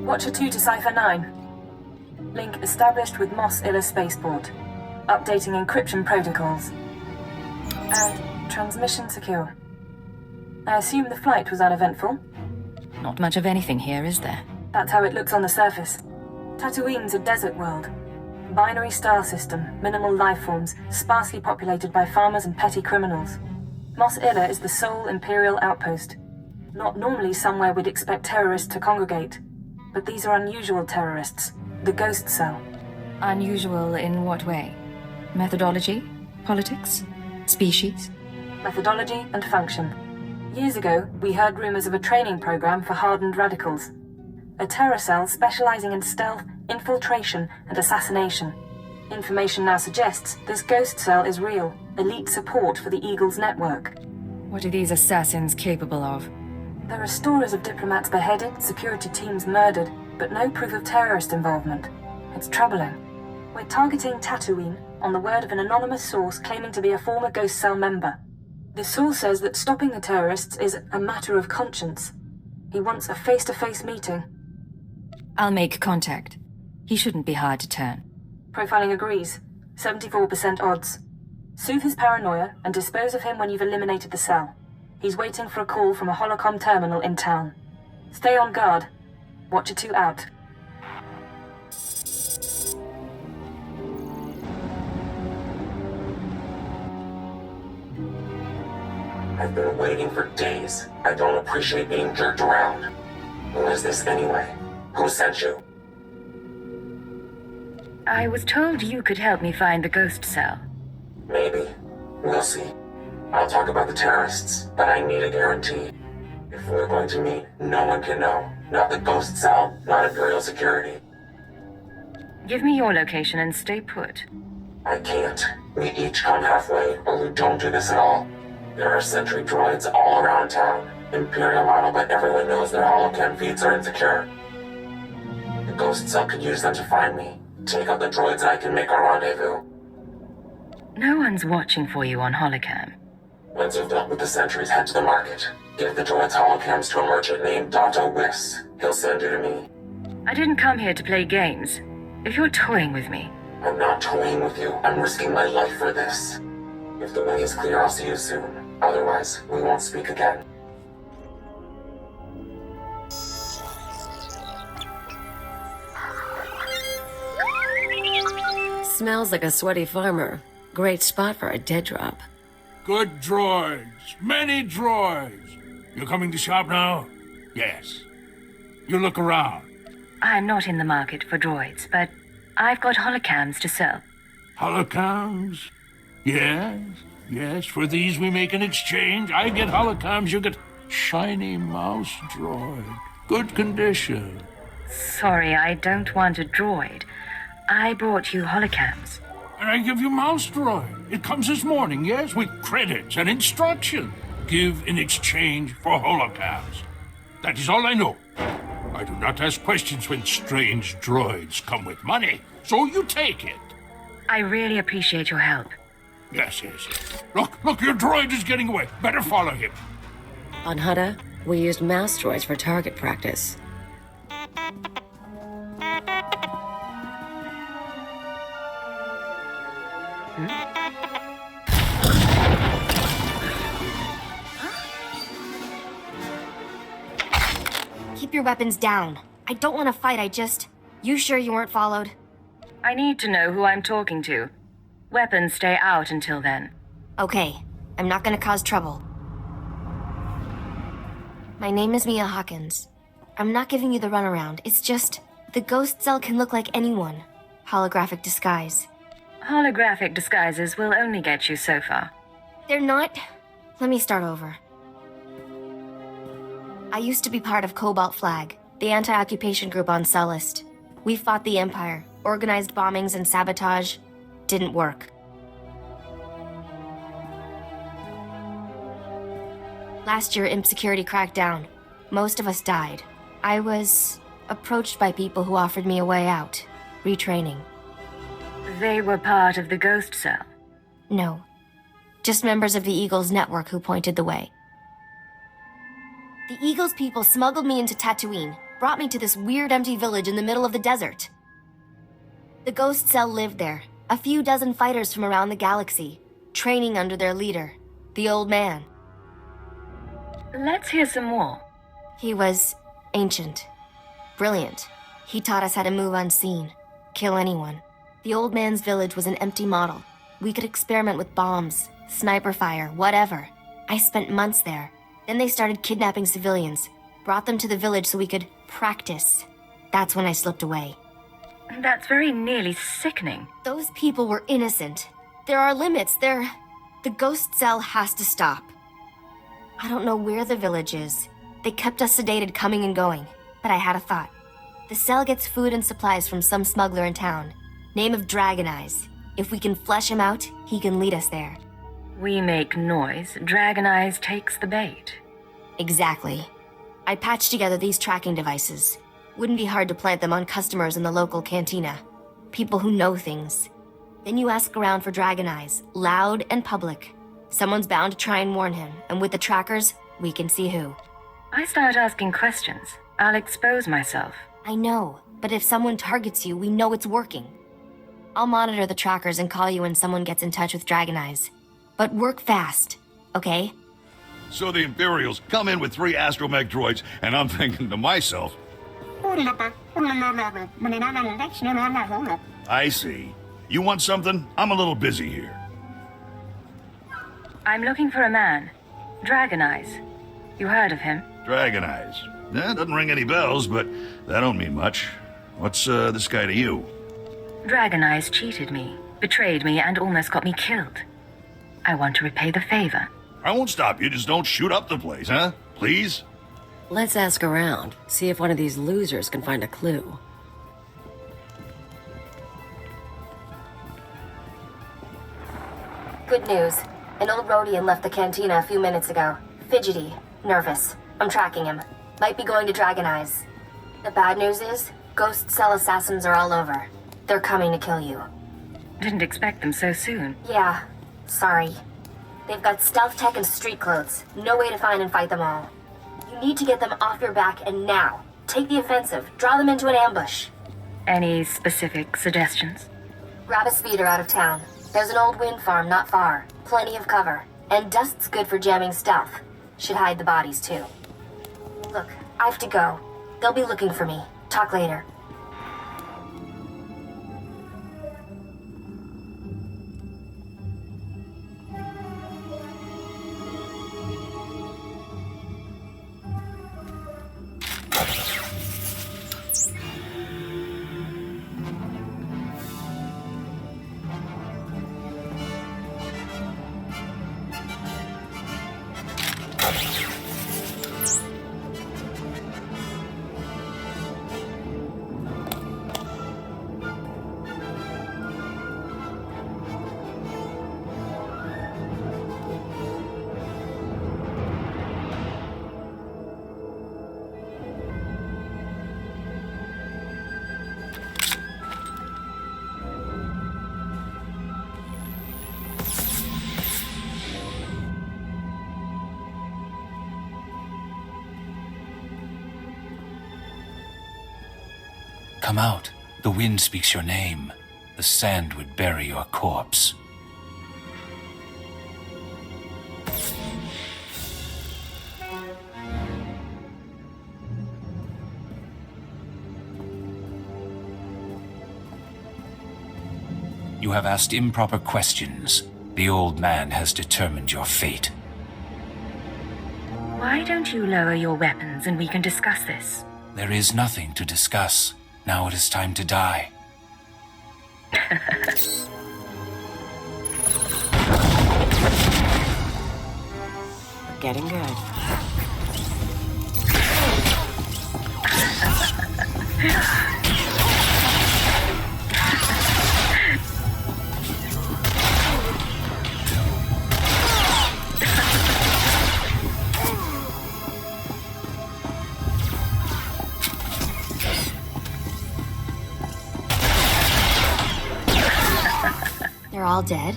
Watcher 2 to Cipher 9. Link established with Mos Illa spaceport. Updating encryption protocols. And transmission secure. I assume the flight was uneventful? Not much of anything here, is there? That's how it looks on the surface. Tatooine's a desert world. Binary star system, minimal life forms, sparsely populated by farmers and petty criminals. Mos Illa is the sole Imperial outpost. Not normally somewhere we'd expect terrorists to congregate. But these are unusual terrorists. The Ghost Cell. Unusual in what way? Methodology? Politics? Species? Methodology and function. Years ago, we heard rumors of a training program for hardened radicals. A terror cell specializing in stealth, infiltration, and assassination. Information now suggests this Ghost Cell is real, elite support for the Eagles network. What are these assassins capable of? There are stories of diplomats beheaded, security teams murdered, but no proof of terrorist involvement. It's troubling. We're targeting Tatooine on the word of an anonymous source claiming to be a former Ghost Cell member. The source says that stopping the terrorists is a matter of conscience. He wants a face-to-face meeting. I'll make contact. He shouldn't be hard to turn. Profiling agrees. 74% odds. Soothe his paranoia and dispose of him when you've eliminated the cell. He's waiting for a call from a holocom terminal in town. Stay on guard. Watcher 2 out. I've been waiting for days. I don't appreciate being jerked around. Who is this anyway? Who sent you? I was told you could help me find the Ghost Cell. Maybe. We'll see. I'll talk about the terrorists, but I need a guarantee. If we're going to meet, no one can know. Not the Ghost Cell, not Imperial security. Give me your location and stay put. I can't. We each come halfway, or we don't do this at all. There are sentry droids all around town. Imperial model, but everyone knows their holocam feeds are insecure. The Ghost Cell could use them to find me. Take out the droids and I can make a rendezvous. No one's watching for you on holocam. Once you've dealt with the sentries, head to the market. Give the droids holocams to a merchant named Dotto Wiss. He'll send you to me. I didn't come here to play games. If you're toying with me... I'm not toying with you. I'm risking my life for this. If the way is clear, I'll see you soon. Otherwise, we won't speak again. Smells like a sweaty farmer. Great spot for a dead drop. Good droids. Many droids. You're coming to shop now? Yes. You look around. I'm not in the market for droids, but I've got holocams to sell. Holocams? Yes. Yes, for these we make an exchange. I get holocams, you get shiny mouse droid. Good condition. Sorry, I don't want a droid. I brought you holocams. And I give you mouse droid. It comes this morning, yes, with credits and instruction. Give in exchange for holocams. That is all I know. I do not ask questions when strange droids come with money, so you take it. I really appreciate your help. Yes. Look, your droid is getting away. Better follow him. On Hutta, we used mouse droids for target practice. Keep your weapons down. I don't want to fight, You sure you weren't followed? I need to know who I'm talking to. Weapons stay out until then. Okay, I'm not gonna cause trouble. My name is Mia Hawkins. I'm not giving you the runaround, it's just... The Ghost Cell can look like anyone. Holographic disguise. Holographic disguises will only get you so far. They're not... Let me start over. I used to be part of Cobalt Flag, the anti-occupation group on Sullust. We fought the Empire, organized bombings and sabotage. Didn't work. Last year, Imp Security cracked down. Most of us died. I was approached by people who offered me a way out. Retraining. They were part of the Ghost Cell? No. Just members of the Eagles network who pointed the way. The Eagles people smuggled me into Tatooine, brought me to this weird empty village in the middle of the desert. The ghost cell lived there, a few dozen fighters from around the galaxy, training under their leader, the old man. Let's hear some more. He was ancient, brilliant. He taught us how to move unseen, kill anyone. The old man's village was an empty model. We could experiment with bombs, sniper fire, whatever. I spent months there. Then they started kidnapping civilians, brought them to the village so we could practice. That's when I slipped away. That's very nearly sickening. Those people were innocent. There are limits. The ghost cell has to stop. I don't know where the village is. They kept us sedated coming and going. But I had a thought. The cell gets food and supplies from some smuggler in town. Name of Dragon Eyes. If we can flesh him out, he can lead us there. We make noise, Dragon Eyes takes the bait. Exactly. I patched together these tracking devices. Wouldn't be hard to plant them on customers in the local cantina. People who know things. Then you ask around for Dragon Eyes, loud and public. Someone's bound to try and warn him, and with the trackers, we can see who. I start asking questions. I'll expose myself. I know, but if someone targets you, we know it's working. I'll monitor the trackers and call you when someone gets in touch with Dragon Eyes. But work fast, okay? So the Imperials come in with 3 astromech droids, and I'm thinking to myself, I see. You want something? I'm a little busy here. I'm looking for a man. Dragon Eyes. You heard of him? Dragon Eyes. Doesn't ring any bells, but that don't mean much. What's this guy to you? Dragon Eyes cheated me, betrayed me, and almost got me killed. I want to repay the favor. I won't stop you, just don't shoot up the place, huh? Please? Let's ask around, see if one of these losers can find a clue. Good news. An old Rhodian left the cantina a few minutes ago. Fidgety, nervous. I'm tracking him. Might be going to Dragon Eyes. The bad news is, ghost cell assassins are all over. They're coming to kill you. Didn't expect them so soon. Yeah, sorry. They've got stealth tech and street clothes. No way to find and fight them all. You need to get them off your back and now. Take the offensive. Draw them into an ambush. Any specific suggestions? Grab a speeder out of town. There's an old wind farm not far. Plenty of cover. And dust's good for jamming stealth. Should hide the bodies too. Look, I have to go. They'll be looking for me. Talk later. Come out. The wind speaks your name. The sand would bury your corpse. You have asked improper questions. The old man has determined your fate. Why don't you lower your weapons and we can discuss this? There is nothing to discuss. Now it is time to die. We're getting good. They're all dead?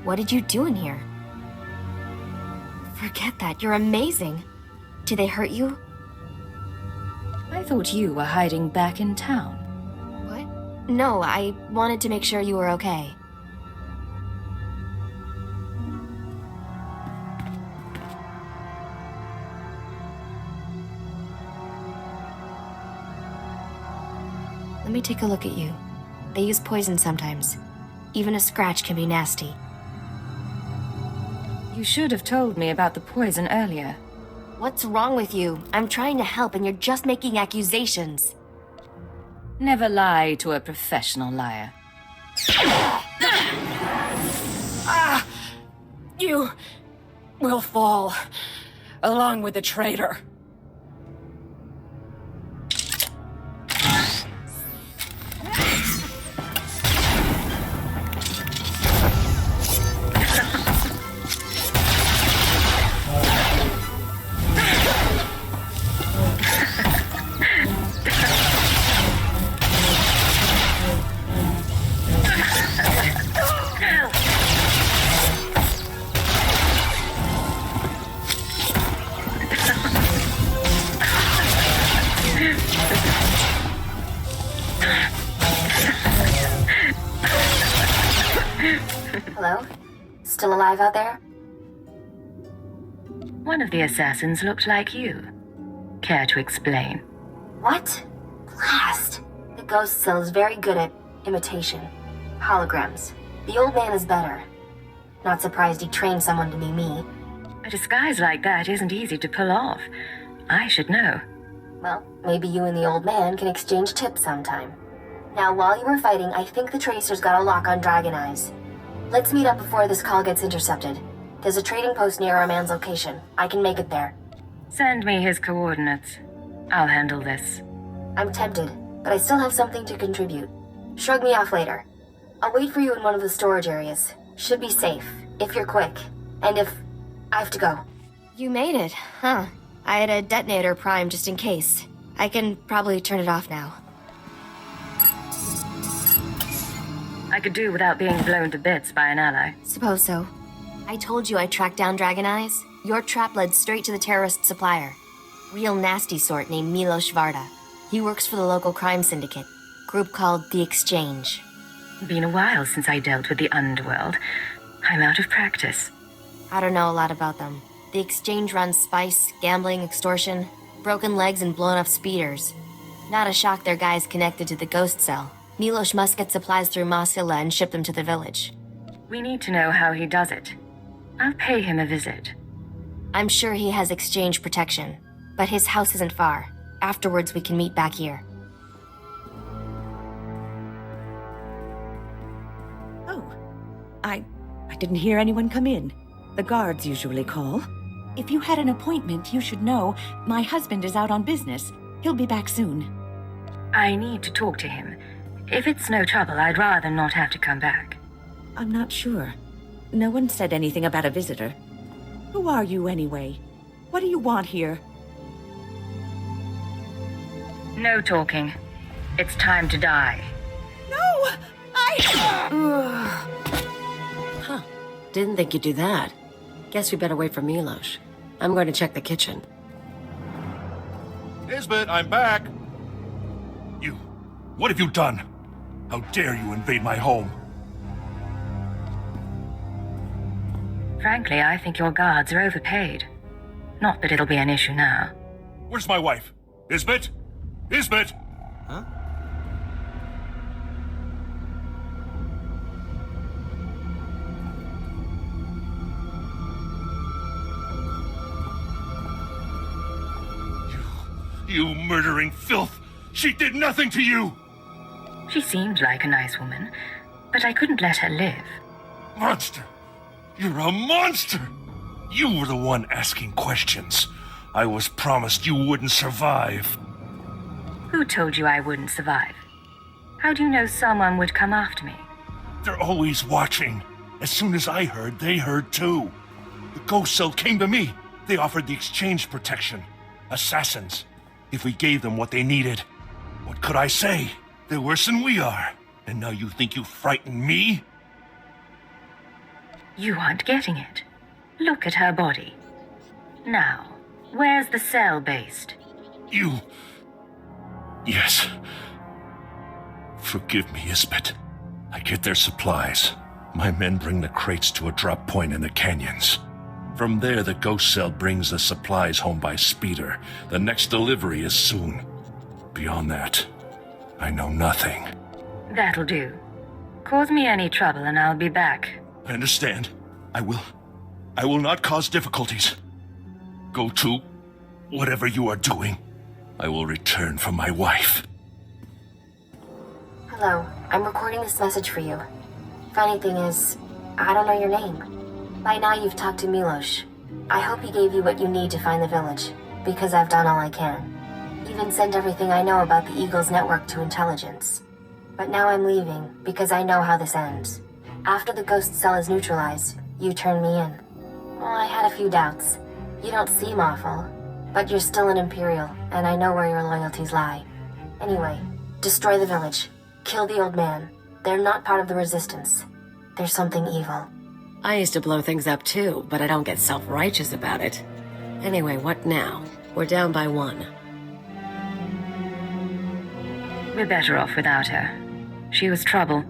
What did you do in here? Forget that, you're amazing. Did they hurt you? I thought you were hiding back in town. What? No, I wanted to make sure you were okay. Let me take a look at you. They use poison sometimes. Even a scratch can be nasty. You should have told me about the poison earlier. What's wrong with you? I'm trying to help and you're just making accusations. Never lie to a professional liar. You will fall, along with the traitor. Hello? Still alive out there? One of the assassins looked like you. Care to explain? What? Blast! The ghost cell is very good at imitation. Holograms. The old man is better. Not surprised he trained someone to be me. A disguise like that isn't easy to pull off. I should know. Well, maybe you and the old man can exchange tips sometime. Now, while you were fighting, I think the tracers got a lock on Dragon Eyes. Let's meet up before this call gets intercepted. There's a trading post near our man's location. I can make it there. Send me his coordinates. I'll handle this. I'm tempted, but I still have something to contribute. Shrug me off later. I'll wait for you in one of the storage areas. Should be safe, if you're quick. And if I have to go. You made it, huh? I had a detonator primed just in case. I can probably turn it off now. I could do without being blown to bits by an ally. Suppose so. I told you I tracked down Dragon Eyes. Your trap led straight to the terrorist supplier. Real nasty sort named Milos Varda. He works for the local crime syndicate. Group called The Exchange. Been a while since I dealt with the underworld. I'm out of practice. I don't know a lot about them. The Exchange runs spice, gambling, extortion, broken legs, and blown up speeders. Not a shock their guys connected to the ghost cell. Milos must get supplies through Masilla and ship them to the village. We need to know how he does it. I'll pay him a visit. I'm sure he has exchange protection, but his house isn't far. Afterwards, we can meet back here. Oh, I didn't hear anyone come in. The guards usually call. If you had an appointment, you should know. My husband is out on business. He'll be back soon. I need to talk to him. If it's no trouble, I'd rather not have to come back. I'm not sure. No one said anything about a visitor. Who are you, anyway? What do you want here? No talking. It's time to die. No! Huh. Didn't think you'd do that. Guess we better wait for Milos. I'm going to check the kitchen. Nisbet, I'm back. You. What have you done? How dare you invade my home? Frankly, I think your guards are overpaid. Not that it'll be an issue now. Where's my wife? Nisbet? Nisbet? Huh? You murdering filth! She did nothing to you! She seemed like a nice woman, but I couldn't let her live. Monster! You're a monster! You were the one asking questions. I was promised you wouldn't survive. Who told you I wouldn't survive? How do you know someone would come after me? They're always watching. As soon as I heard, they heard too. The ghost cell came to me. They offered the exchange protection. Assassins. If we gave them what they needed. What could I say? They're worse than we are. And now you think you frighten me? You aren't getting it. Look at her body. Now, where's the cell based? Yes. Forgive me, Isbeth. I get their supplies. My men bring the crates to a drop point in the canyons. From there, the ghost cell brings the supplies home by speeder. The next delivery is soon. Beyond that, I know nothing. That'll do. Cause me any trouble and I'll be back. I understand. I will not cause difficulties. Go to whatever you are doing. I will return for my wife. Hello, I'm recording this message for you. Funny thing is, I don't know your name. By now you've talked to Milos. I hope he gave you what you need to find the village, because I've done all I can. Even sent everything I know about the Eagle's network to intelligence. But now I'm leaving, because I know how this ends. After the ghost cell is neutralized, you turn me in. Well, I had a few doubts. You don't seem awful, but you're still an Imperial, and I know where your loyalties lie. Anyway, destroy the village. Kill the old man. They're not part of the Resistance. There's something evil. I used to blow things up too, but I don't get self-righteous about it. Anyway, what now? We're down by 1. We're better off without her. She was trouble.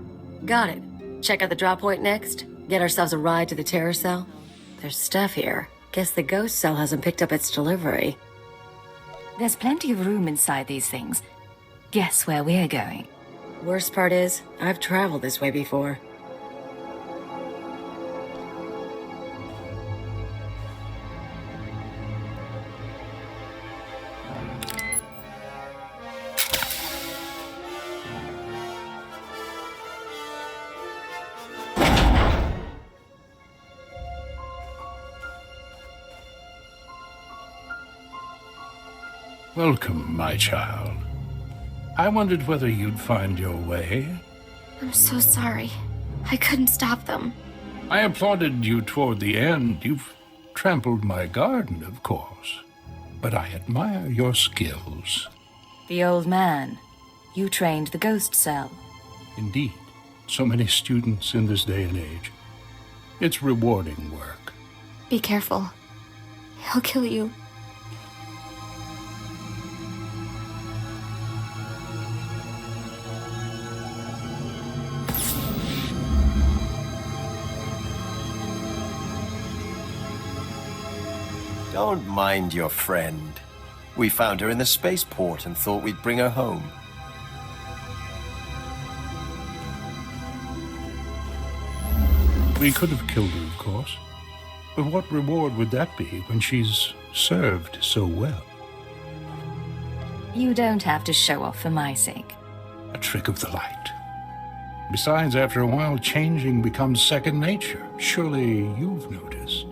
Got it. Check out the drop point next? Get ourselves a ride to the terror cell? There's stuff here. Guess the ghost cell hasn't picked up its delivery. There's plenty of room inside these things. Guess where we're going? Worst part is, I've traveled this way before. Welcome, my child. I wondered whether you'd find your way. I'm so sorry. I couldn't stop them. I applauded you toward the end. You've trampled my garden, of course. But I admire your skills. The old man. You trained the ghost cell. Indeed. So many students in this day and age. It's rewarding work. Be careful. He'll kill you. Don't mind your friend. We found her in the spaceport and thought we'd bring her home. We could have killed her, of course. But what reward would that be when she's served so well? You don't have to show off for my sake. A trick of the light. Besides, after a while, changing becomes second nature. Surely you've noticed.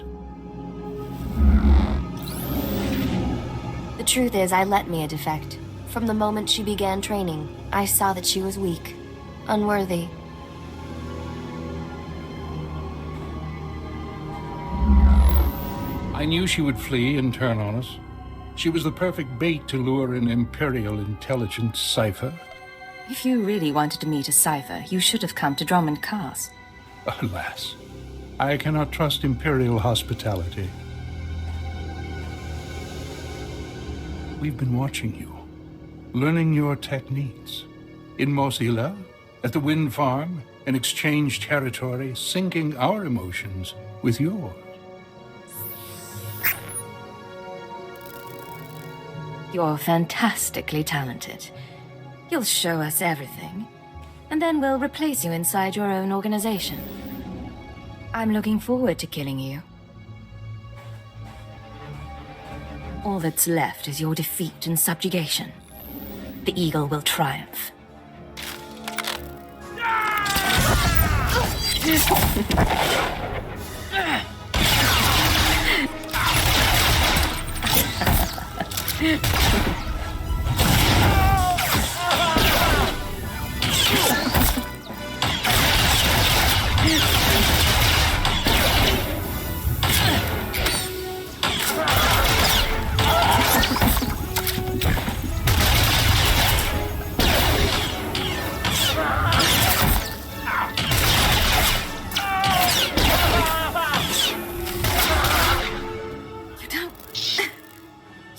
The truth is, I let Mia defect. From the moment she began training, I saw that she was weak, unworthy. I knew she would flee and turn on us. She was the perfect bait to lure an Imperial intelligence cipher. If you really wanted to meet a cipher, you should have come to Drummond Cast. Alas, I cannot trust Imperial hospitality. We've been watching you, learning your techniques. In Mosila, at the wind farm, in exchange territory, syncing our emotions with yours. You're fantastically talented. You'll show us everything, and then we'll replace you inside your own organization. I'm looking forward to killing you. All that's left is your defeat and subjugation. The Eagle will triumph.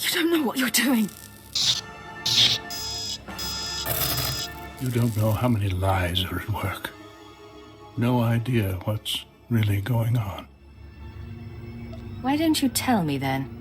You don't know what you're doing. You don't know how many lies are at work. No idea what's really going on. Why don't you tell me then?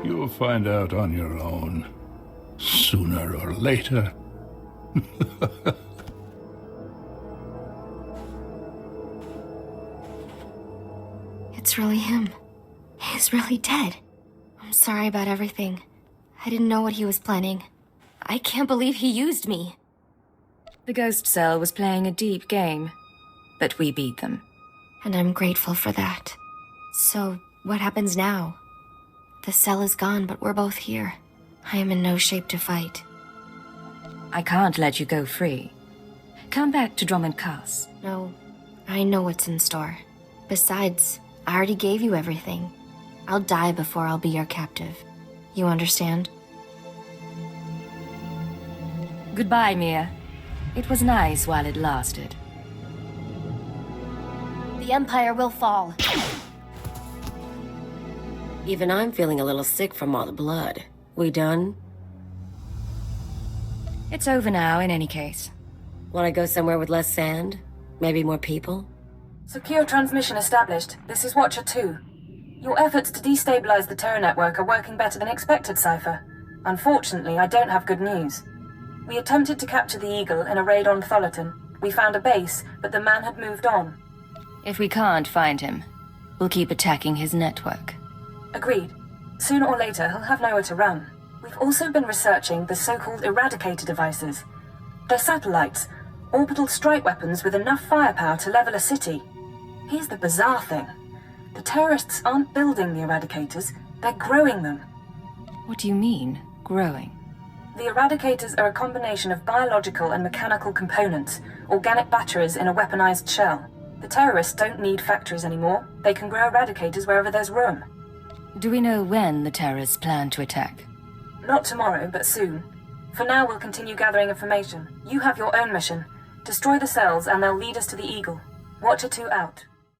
You'll find out on your own, sooner or later. It's really him. He's really dead. I'm sorry about everything. I didn't know what he was planning. I can't believe he used me. The ghost cell was playing a deep game, but we beat them. And I'm grateful for that. So, what happens now? The cell is gone, but we're both here. I am in no shape to fight. I can't let you go free. Come back to Drummond Cass. No, I know what's in store. Besides, I already gave you everything. I'll die before I'll be your captive. You understand? Goodbye, Mia. It was nice while it lasted. The Empire will fall. Even I'm feeling a little sick from all the blood. We done? It's over now, in any case. Want to go somewhere with less sand? Maybe more people? Secure transmission established. This is Watcher 2. Your efforts to destabilize the Terra network are working better than expected, Cypher. Unfortunately, I don't have good news. We attempted to capture the Eagle in a raid on Tholiton. We found a base, but the man had moved on. If we can't find him, we'll keep attacking his network. Agreed. Sooner or later, he'll have nowhere to run. We've also been researching the so-called Eradicator devices. They're satellites, orbital strike weapons with enough firepower to level a city. Here's the bizarre thing. The terrorists aren't building the Eradicators, they're growing them. What do you mean, growing? The Eradicators are a combination of biological and mechanical components, organic batteries in a weaponized shell. The terrorists don't need factories anymore. They can grow Eradicators wherever there's room. Do we know when the terrorists plan to attack? Not tomorrow, but soon. For now, we'll continue gathering information. You have your own mission. Destroy the cells and they'll lead us to the Eagle. Watcher 2 out.